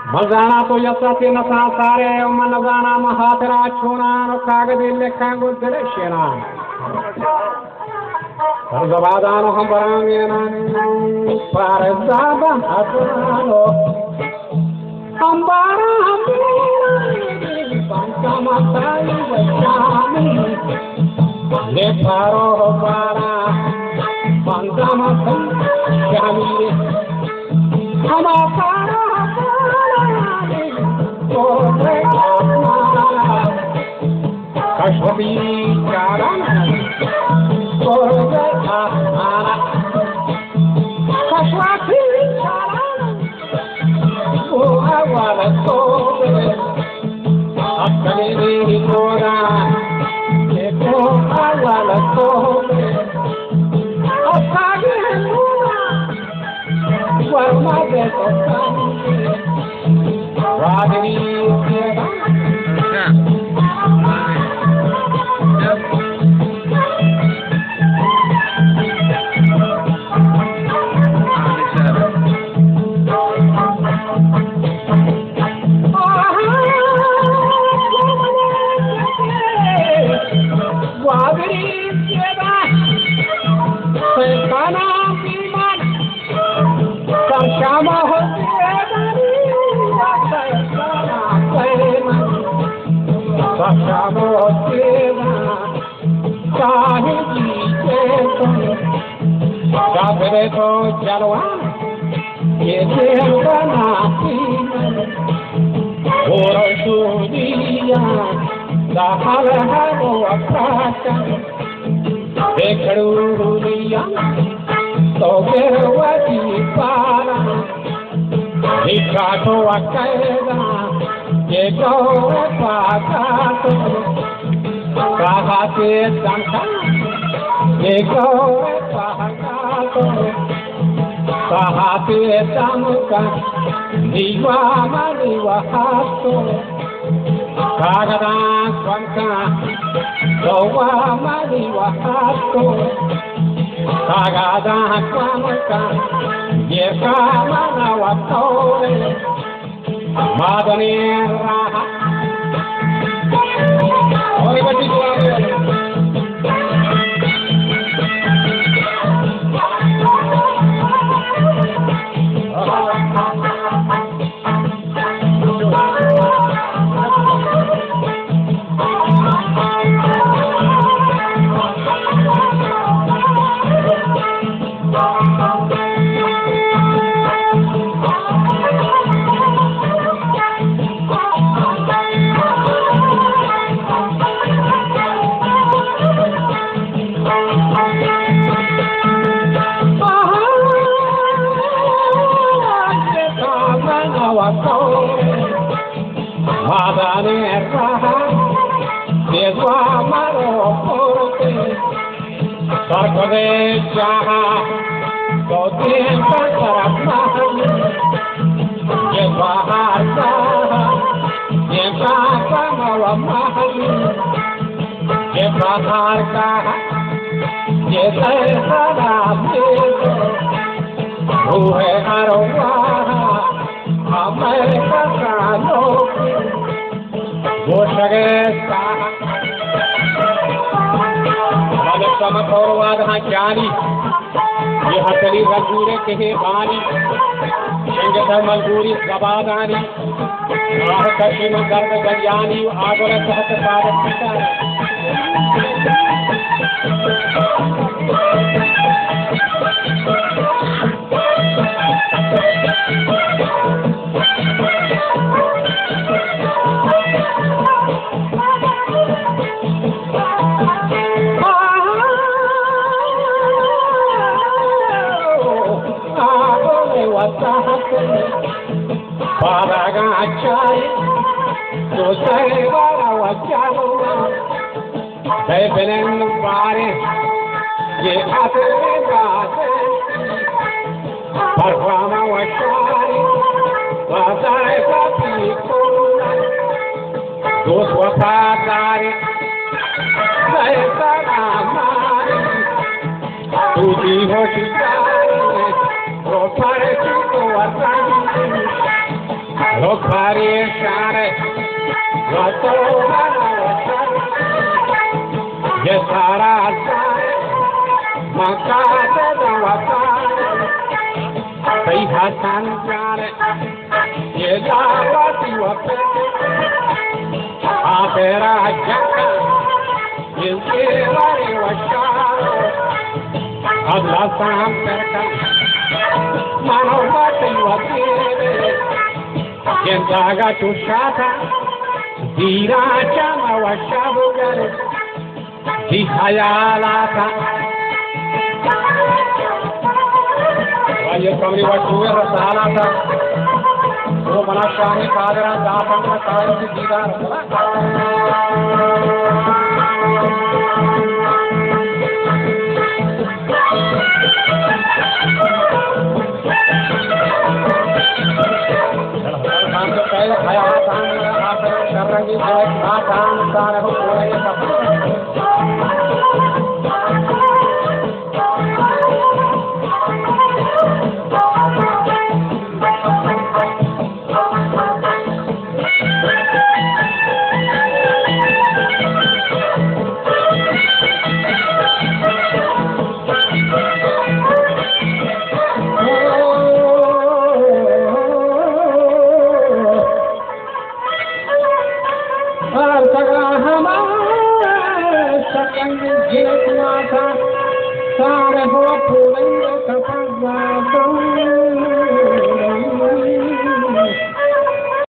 मजाना तो यसाते नसा सारे मन जाना महातरा छोना नो कागदे लेखांगो दरे शेना परजबादानो हम बरांगेना परजबा हसनो हम बारा हम पंका माताई वचामी ले पारो बारा पंका माताई जामी हम पारो Kashmiri Karana, Korana, Kashmiri Karana, oh I wanna go there. Akali Kora, oh I wanna go there. Akali Kora, what my best of Radhi, Madane Raha Deswamaro porte, sarko de chaha, dodin taraf mahali, deswahar chaha, deswahar mahali, deswahar chaha, deswahar mahali, ruhe arwaha, amay kasano, goshage chaha. समकौरवादः ज्ञानी यह चली रंगूरे कहे बानी संगत मलगूरी गबादानी आह कशिम गर्द गज्ञानी आगुल सहत पादक पिता Paragachai, so say Varavachalo, they belen Bari, ye Atagate, Parvama Wachai, Vasai Papico, those were Padari, they Saramari, to be Hoshitari, Rotare Chico Atani. Lokari share, loto manawashare, yesara share, makate dawakare, kai hasan share, yedawati wapete, afera jaka, yesari washare, adla sam perka, manawati wapete. Gendaga tushata, dira chama washabugare, dihayalata. Vaya kamri washuwe rasalata, wo manashani kadra daapam kari ki dira rasala. Sare ho pulendo